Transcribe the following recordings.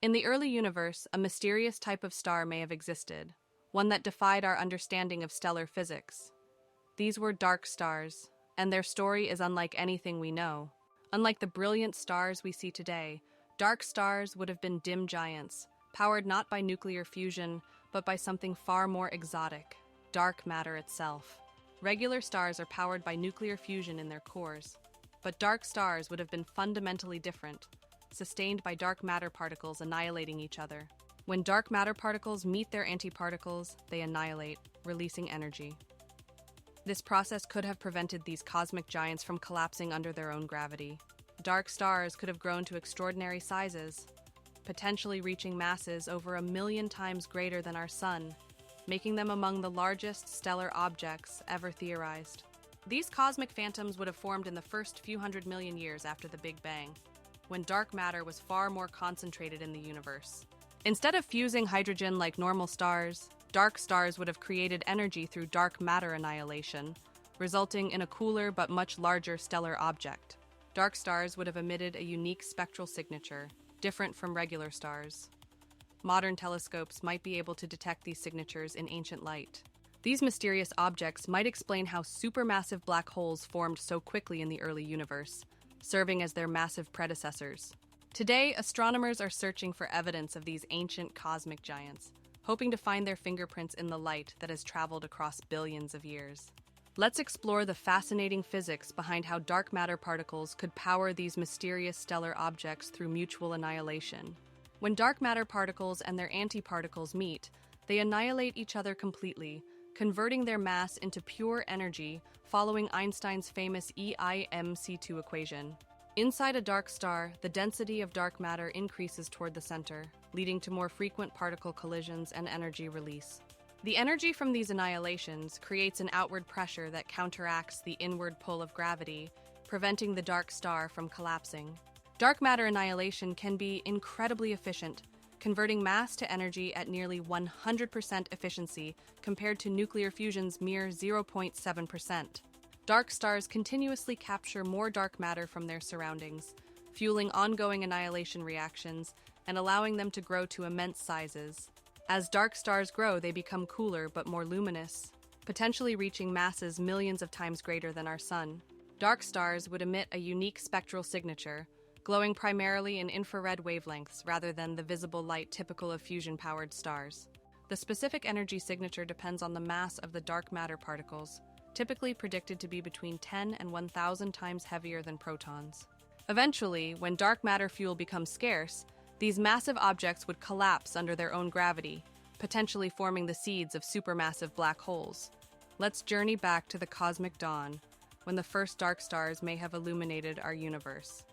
In the early universe, a mysterious type of star may have existed, one that defied our understanding of stellar physics. These were dark stars, and their story is unlike anything we know. Unlike the brilliant stars we see today, dark stars would have been dim giants, powered not by nuclear fusion, but by something far more exotic: dark matter itself. Regular stars are powered by nuclear fusion in their cores, but dark stars would have been fundamentally different, sustained by dark matter particles annihilating each other. When dark matter particles meet their antiparticles, they annihilate, releasing energy. This process could have prevented these cosmic giants from collapsing under their own gravity. Dark stars could have grown to extraordinary sizes, potentially reaching masses over 1,000,000 times greater than our Sun, making them among the largest stellar objects ever theorized. These cosmic phantoms would have formed in the first few 100 million years after the Big Bang, when dark matter was far more concentrated in the universe. Instead of fusing hydrogen like normal stars, dark stars would have created energy through dark matter annihilation, resulting in a cooler but much larger stellar object. Dark stars would have emitted a unique spectral signature, different from regular stars. Modern telescopes might be able to detect these signatures in ancient light. These mysterious objects might explain how supermassive black holes formed so quickly in the early universe, serving as their massive predecessors. Today, astronomers are searching for evidence of these ancient cosmic giants, hoping to find their fingerprints in the light that has traveled across billions of years. Let's explore the fascinating physics behind how dark matter particles could power these mysterious stellar objects through mutual annihilation. When dark matter particles and their antiparticles meet, they annihilate each other completely, converting their mass into pure energy, following Einstein's famous E.I.m.C.2 equation. Inside a dark star, the density of dark matter increases toward the center, leading to more frequent particle collisions and energy release. The energy from these annihilations creates an outward pressure that counteracts the inward pull of gravity, preventing the dark star from collapsing. Dark matter annihilation can be incredibly efficient, converting mass to energy at nearly 100% efficiency compared to nuclear fusion's mere 0.7%. Dark stars continuously capture more dark matter from their surroundings, fueling ongoing annihilation reactions and allowing them to grow to immense sizes. As dark stars grow, they become cooler but more luminous, potentially reaching masses millions of times greater than our Sun. Dark stars would emit a unique spectral signature, glowing primarily in infrared wavelengths rather than the visible light typical of fusion-powered stars. The specific energy signature depends on the mass of the dark matter particles, typically predicted to be between 10 and 1,000 times heavier than protons. Eventually, when dark matter fuel becomes scarce, these massive objects would collapse under their own gravity, potentially forming the seeds of supermassive black holes. Let's journey back to the cosmic dawn, when the first dark stars may have illuminated our universe.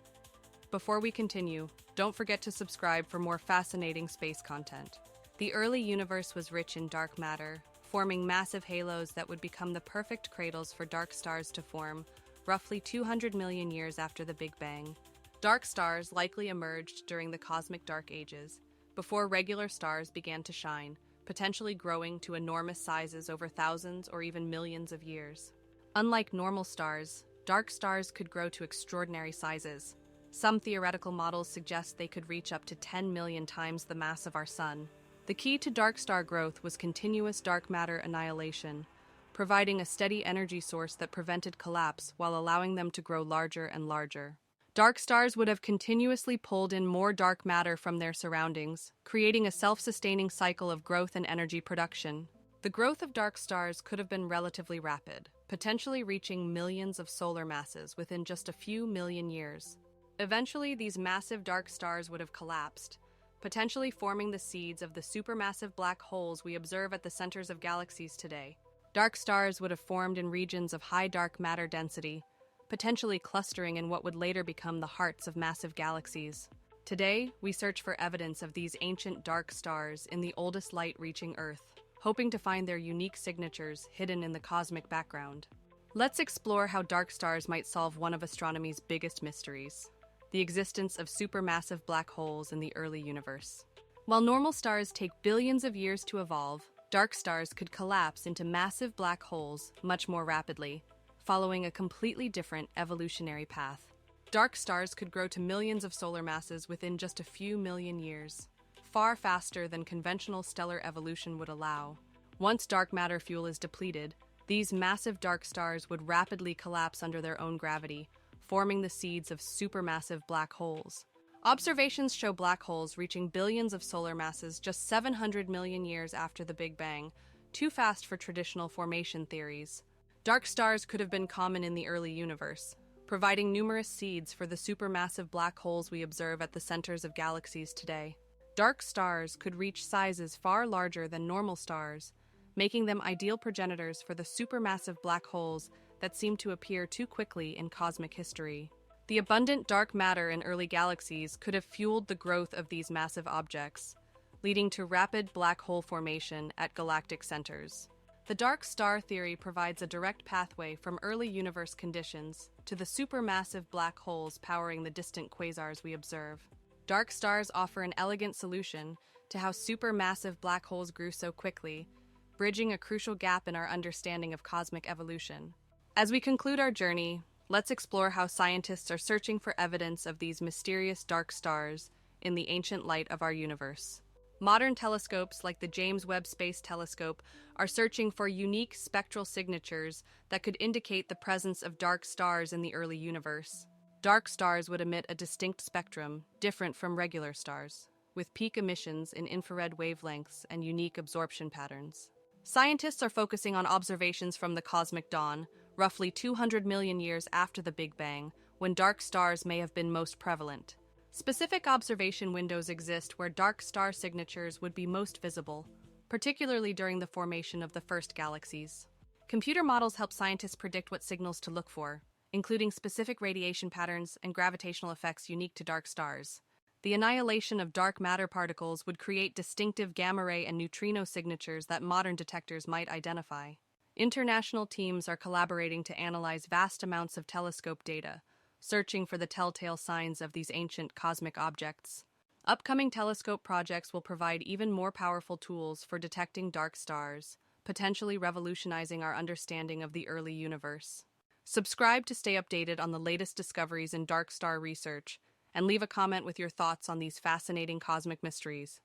Before we continue, don't forget to subscribe for more fascinating space content. The early universe was rich in dark matter, forming massive halos that would become the perfect cradles for dark stars to form, roughly 200 million years after the Big Bang. Dark stars likely emerged during the cosmic dark ages, before regular stars began to shine, potentially growing to enormous sizes over thousands or even millions of years. Unlike normal stars, dark stars could grow to extraordinary sizes. Some theoretical models suggest they could reach up to 10 million times the mass of our Sun. The key to dark star growth was continuous dark matter annihilation, providing a steady energy source that prevented collapse while allowing them to grow larger and larger. Dark stars would have continuously pulled in more dark matter from their surroundings, creating a self-sustaining cycle of growth and energy production. The growth of dark stars could have been relatively rapid, potentially reaching millions of solar masses within just a few million years. Eventually, these massive dark stars would have collapsed, potentially forming the seeds of the supermassive black holes we observe at the centers of galaxies today. Dark stars would have formed in regions of high dark matter density, potentially clustering in what would later become the hearts of massive galaxies. Today, we search for evidence of these ancient dark stars in the oldest light reaching Earth, hoping to find their unique signatures hidden in the cosmic background. Let's explore how dark stars might solve one of astronomy's biggest mysteries: the existence of supermassive black holes in the early universe. While normal stars take billions of years to evolve, dark stars could collapse into massive black holes much more rapidly, following a completely different evolutionary path. Dark stars could grow to millions of solar masses within just a few million years. far faster than conventional stellar evolution would allow. Once dark matter fuel is depleted, these massive dark stars would rapidly collapse under their own gravity, forming the seeds of supermassive black holes. Observations show black holes reaching billions of solar masses just 700 million years after the Big Bang, too fast for traditional formation theories. Dark stars could have been common in the early universe, providing numerous seeds for the supermassive black holes we observe at the centers of galaxies today. Dark stars could reach sizes far larger than normal stars, making them ideal progenitors for the supermassive black holes that seem to appear too quickly in cosmic history. The abundant dark matter in early galaxies could have fueled the growth of these massive objects, leading to rapid black hole formation at galactic centers. The dark star theory provides a direct pathway from early universe conditions to the supermassive black holes powering the distant quasars we observe. Dark stars offer an elegant solution to how supermassive black holes grew so quickly, bridging a crucial gap in our understanding of cosmic evolution. As we conclude our journey, let's explore how scientists are searching for evidence of these mysterious dark stars in the ancient light of our universe. Modern telescopes like the James Webb Space Telescope are searching for unique spectral signatures that could indicate the presence of dark stars in the early universe. Dark stars would emit a distinct spectrum, different from regular stars, with peak emissions in infrared wavelengths and unique absorption patterns. Scientists are focusing on observations from the cosmic dawn, roughly 200 million years after the Big Bang, when dark stars may have been most prevalent. Specific observation windows exist where dark star signatures would be most visible, particularly during the formation of the first galaxies. Computer models help scientists predict what signals to look for, including specific radiation patterns and gravitational effects unique to dark stars. The annihilation of dark matter particles would create distinctive gamma-ray and neutrino signatures that modern detectors might identify. International teams are collaborating to analyze vast amounts of telescope data, searching for the telltale signs of these ancient cosmic objects. Upcoming telescope projects will provide even more powerful tools for detecting dark stars, potentially revolutionizing our understanding of the early universe. Subscribe to stay updated on the latest discoveries in dark star research, and leave a comment with your thoughts on these fascinating cosmic mysteries.